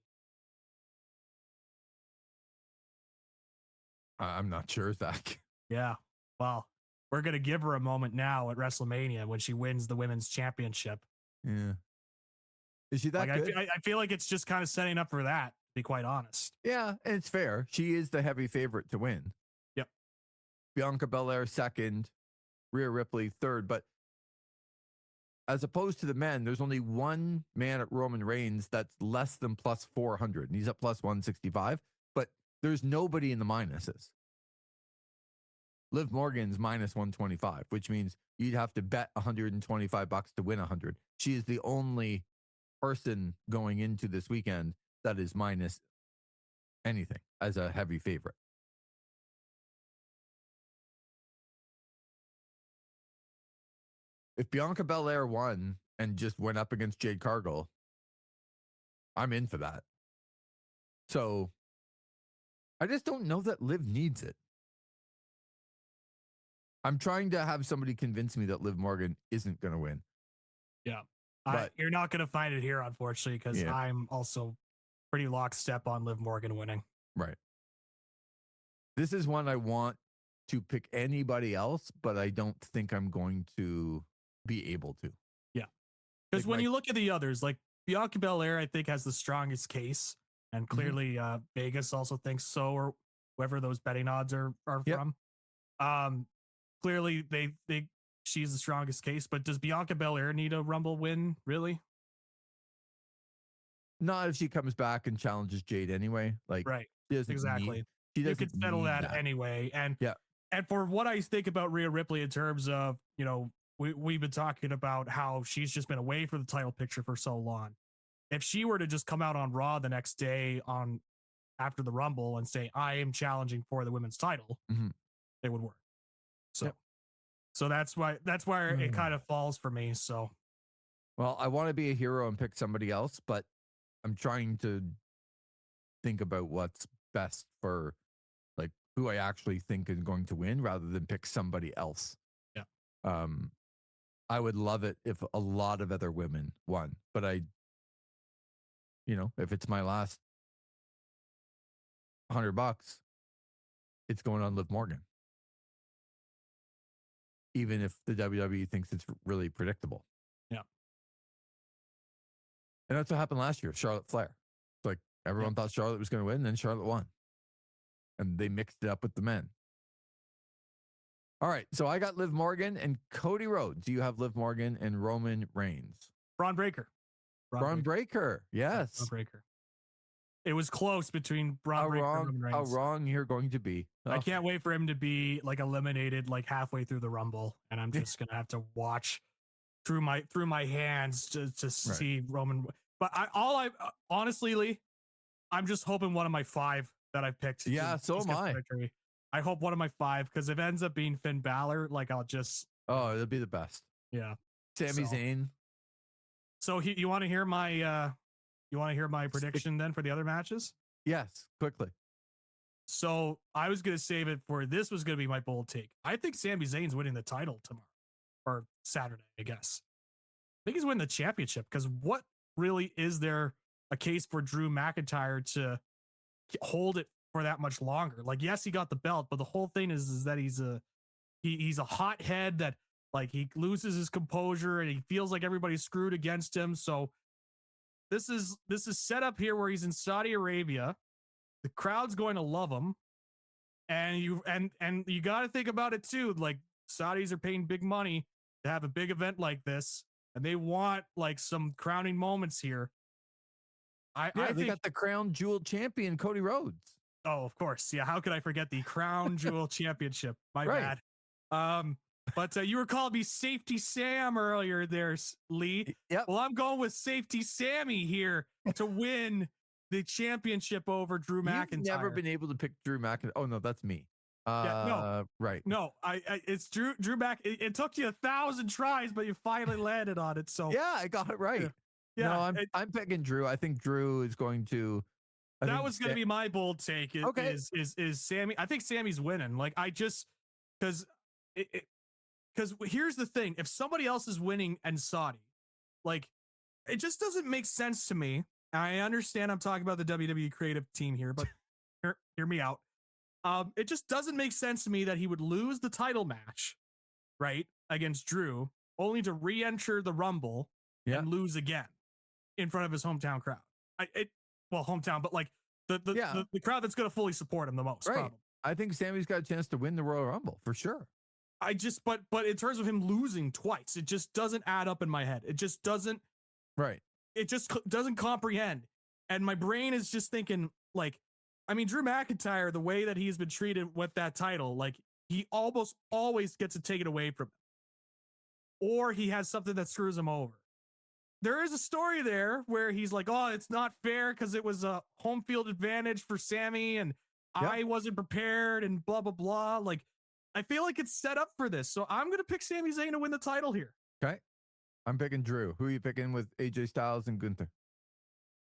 I'm not sure, Zach. Yeah. Well, we're going to give her a moment now at WrestleMania when she wins the women's championship. Yeah. Is she that good? I feel like it's just kind of setting up for that, to be quite honest. Yeah, and it's fair. She is the heavy favorite to win. Yep. Bianca Belair second, Rhea Ripley third. But as opposed to the men, there's only one man at Roman Reigns that's less than plus 400, and he's at plus 165. But there's nobody in the minuses. Liv Morgan's minus 125, which means you'd have to bet $125 to win 100. She is the only person going into this weekend that is minus anything as a heavy favorite. If Bianca Belair won and just went up against Jade Cargill, I'm in for that. So I just don't know that Liv needs it. I'm trying to have somebody convince me that Liv Morgan isn't going to win. Yeah. But you're not going to find it here, unfortunately, because I'm also pretty lockstep on Liv Morgan winning. Right. This is one I want to pick anybody else, but I don't think I'm going to be able to. Yeah. Because when you look at the others, like Bianca Belair, I think has the strongest case. And clearly Vegas also thinks so, or whoever those betting odds are from. Clearly she's the strongest case, but does Bianca Belair need a Rumble win, really? Not if she comes back and challenges Jade anyway. Like, right. She doesn't exactly. She doesn't you could settle that anyway. And for what I think about Rhea Ripley in terms of, you know, we've been talking about how she's just been away from the title picture for so long. If she were to just come out on Raw the next day after the Rumble and say, I am challenging for the women's title, it would work. So that's why it kind of falls for me. So, well, I want to be a hero and pick somebody else, but I'm trying to think about what's best for like who I actually think is going to win rather than pick somebody else. Yeah. I would love it if a lot of other women won, but if it's my last $100, it's going on Liv Morgan. Even if the WWE thinks it's really predictable. Yeah. And that's what happened last year, Charlotte Flair. It's like everyone thought Charlotte was going to win, then Charlotte won. And they mixed it up with the men. All right, so I got Liv Morgan and Cody Rhodes. You have Liv Morgan and Roman Reigns. Braun Breaker. Braun Breaker, yes. Braun Breaker. It was close between Braun Breaker and Roman Reigns. How wrong you're going to be. I can't wait for him to be like eliminated like halfway through the Rumble, and I'm just gonna have to watch through my hands to see Roman. But honestly, Lee, I'm just hoping one of my 5 that I picked. Yeah, so am I. Victory. I hope one of my 5, because if it ends up being Finn Balor, like I'll just it'll be the best. Yeah, Sami Zayn. So you want to hear my prediction then for the other matches? Yes, quickly. So I was going to save it for this was going to be my bold take. I think Sami Zayn's winning the title tomorrow or Saturday, I guess. I think he's winning the championship, because what really is there a case for Drew McIntyre to hold it for that much longer? Like, yes, he got the belt, but the whole thing is that he's a hothead that like he loses his composure and he feels like everybody's screwed against him. So this is set up here where he's in Saudi Arabia. The crowd's going to love him. And you got to think about it too. Like, Saudis are paying big money to have a big event like this, and they want like some crowning moments here. I think, got the crown jewel champion Cody Rhodes. Oh, of course. Yeah. How could I forget the crown jewel championship? My bad. But you were calling me Safety Sam earlier there, Lee. Yep. Well, I'm going with Safety Sammy here to win the championship over Drew McIntyre. You've never been able to pick Drew McIntyre. Oh no, that's me. No, right. No, it's Drew Mac. It took you 1,000 tries, but you finally landed on it. So yeah, I got it right. Yeah. No, I'm picking Drew. I think Drew is going to. That was going to be my bold take. Is Sammy? I think Sammy's winning. Like, I just because here's the thing: if somebody else is winning and Saudi, like, it just doesn't make sense to me. I understand I'm talking about the WWE creative team here, but hear me out. It just doesn't make sense to me that he would lose the title match, right, against Drew, only to re-enter the Rumble and lose again in front of his hometown crowd. Hometown, but like the crowd that's going to fully support him the most. Right. Probably. I think Sammy's got a chance to win the Royal Rumble for sure. but in terms of him losing twice, it just doesn't add up in my head. It just doesn't. Right. It just doesn't comprehend. And my brain is just thinking, like, I mean, Drew McIntyre, the way that he's been treated with that title, like, he almost always gets to take it away from him. Or he has something that screws him over. There is a story there where he's like, oh, it's not fair because it was a home field advantage for Sammy and I wasn't prepared and blah, blah, blah. Like, I feel like it's set up for this. So I'm going to pick Sami Zayn to win the title here. Okay. I'm picking Drew. Who are you picking with AJ Styles and Gunther?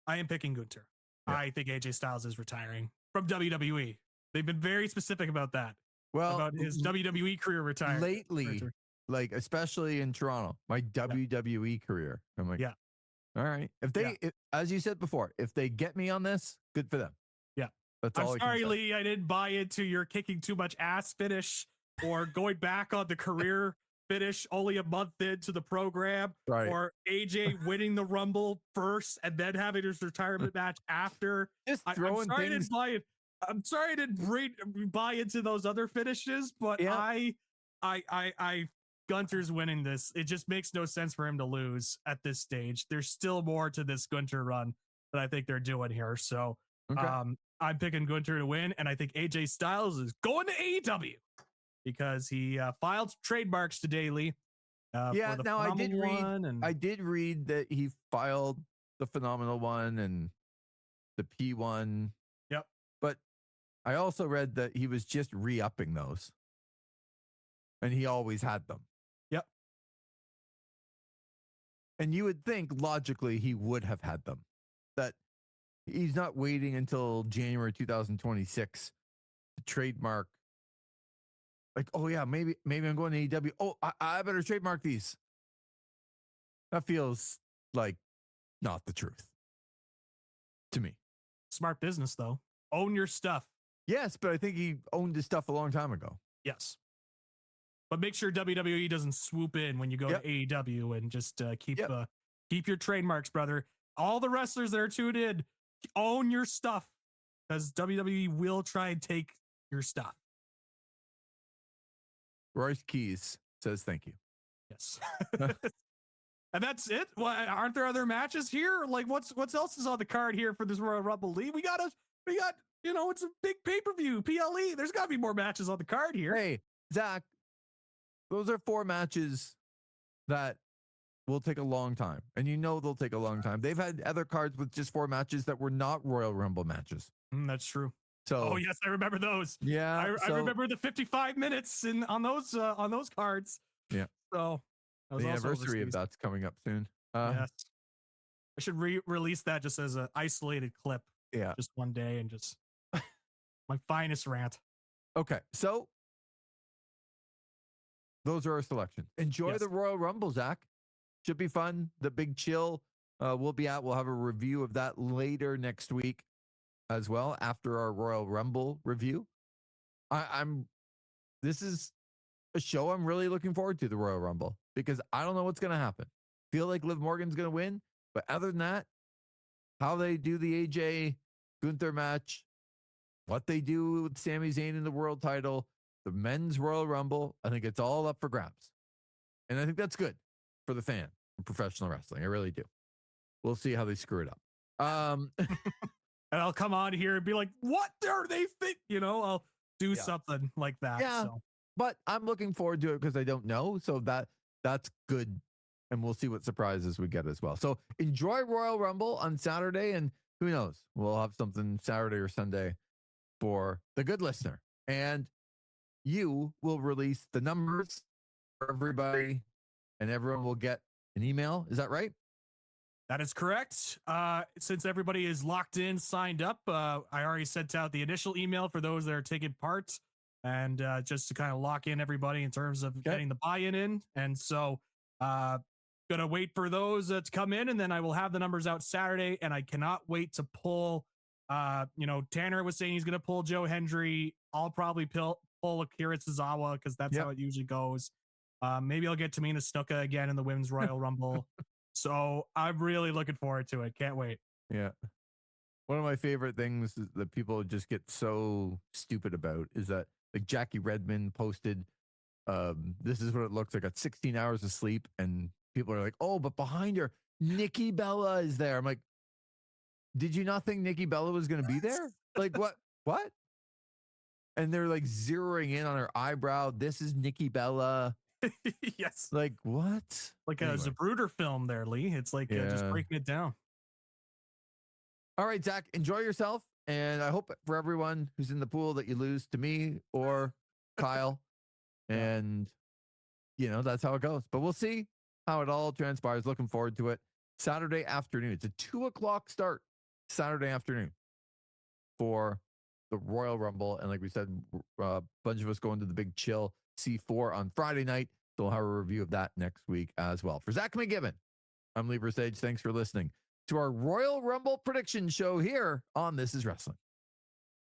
I am picking Gunther. Yeah. I think AJ Styles is retiring from WWE. They've been very specific about that. Well, about his WWE career retiring. Lately, like, especially in Toronto, my WWE career. I'm like, all right. If they, as you said before, if they get me on this, good for them. Yeah. That's all. I'm sorry, Lee. I didn't buy into your kicking too much ass finish or going back on the career finish only a month into the program, or AJ winning the Rumble first and then having his retirement match after. Just throwing things. I'm sorry I didn't buy into those other finishes, but I Gunter's winning this. It just makes no sense for him to lose at this stage. There's still more to this Gunter run that I think they're doing here. So I'm picking Gunter to win, and I think AJ Styles is going to AEW because he filed trademarks today, Lee. Now I did read that he filed the Phenomenal One and the P1. Yep. But I also read that he was just re-upping those. And he always had them. Yep. And you would think logically he would have had them. That he's not waiting until January 2026 to trademark. Like, oh yeah, maybe I'm going to AEW. Oh, I better trademark these. That feels like not the truth to me. Smart business, though. Own your stuff. Yes, but I think he owned his stuff a long time ago. Yes. But make sure WWE doesn't swoop in when you go to AEW and just keep your trademarks, brother. All the wrestlers that are tuned in, own your stuff because WWE will try and take your stuff. Royce Keys says thank you. Yes. And that's it. Well, aren't there other matches here? Like what's else is on the card here for this Royal Rumble League? We got it's a big pay-per-view, PLE. There's got to be more matches on the card here. Hey, Zach, those are 4 matches that will take a long time. And they'll take a long time. They've had other cards with just 4 matches that were not Royal Rumble matches. That's true. So, oh yes, I remember those. Yeah, I remember the 55 minutes on those cards. Yeah. So the anniversary of that's coming up soon. Yes. I should release that just as an isolated clip. Yeah. Just one day and just my finest rant. Okay, so those are our selections. Enjoy the Royal Rumble, Zach. Should be fun. The Big Chill we'll be at. We'll have a review of that later next week as well after our Royal Rumble review. This is a show I'm really looking forward to, the Royal Rumble, because I don't know what's going to happen. Feel like Liv Morgan's going to win, but other than that, how they do the AJ Gunther match, what they do with Sami Zayn in the world title, the men's Royal Rumble, I think it's all up for grabs. And I think that's good for the fan of professional wrestling. I really do. We'll see how they screw it up. And I'll come on here and be like, what are they think? I'll do something like that. Yeah, so. But I'm looking forward to it because I don't know. So that's good. And we'll see what surprises we get as well. So enjoy Royal Rumble on Saturday. And who knows? We'll have something Saturday or Sunday for the good listener. And you will release the numbers for everybody. And everyone will get an email. Is that right? That is correct. Since everybody is locked in, signed up, I already sent out the initial email for those that are taking part, and just to kind of lock in everybody in terms of getting the buy-in in. And so gonna wait for those to come in, and then I will have the numbers out Saturday, and I cannot wait to pull, Tanner was saying he's gonna pull Joe Hendry. I'll probably pull Akira Tozawa because that's how it usually goes. Maybe I'll get Tamina Snuka again in the Women's Royal Rumble. So I'm really looking forward to it. Can't wait. Yeah. One of my favorite things that people just get so stupid about is that like Jackie Redmond posted This is what it looks like. Got 16 hours of sleep, and people are like, "Oh, but behind her, Nikki Bella is there." I'm like, "Did you not think Nikki Bella was going to be there? Like what? What?" And they're like zeroing in on her eyebrow. This is Nikki Bella. Yes. Like what? Like Anyway. a Zapruder film there, Lee. It's like just Yeah. breaking it down. All right, Zach, enjoy yourself. And I hope for everyone who's in the pool that you lose to me or Kyle. And, you know, that's how it goes. But we'll see how it all transpires. Looking forward to it. Saturday afternoon. It's a 2:00 start Saturday afternoon for the Royal Rumble. And like we said, a bunch of us going to the Big Chill C4 on Friday night. So we'll have a review of that next week as well. For Zach McGibbon, I'm Lee Versage. Thanks for listening to our Royal Rumble prediction show here on This Is Wrestling.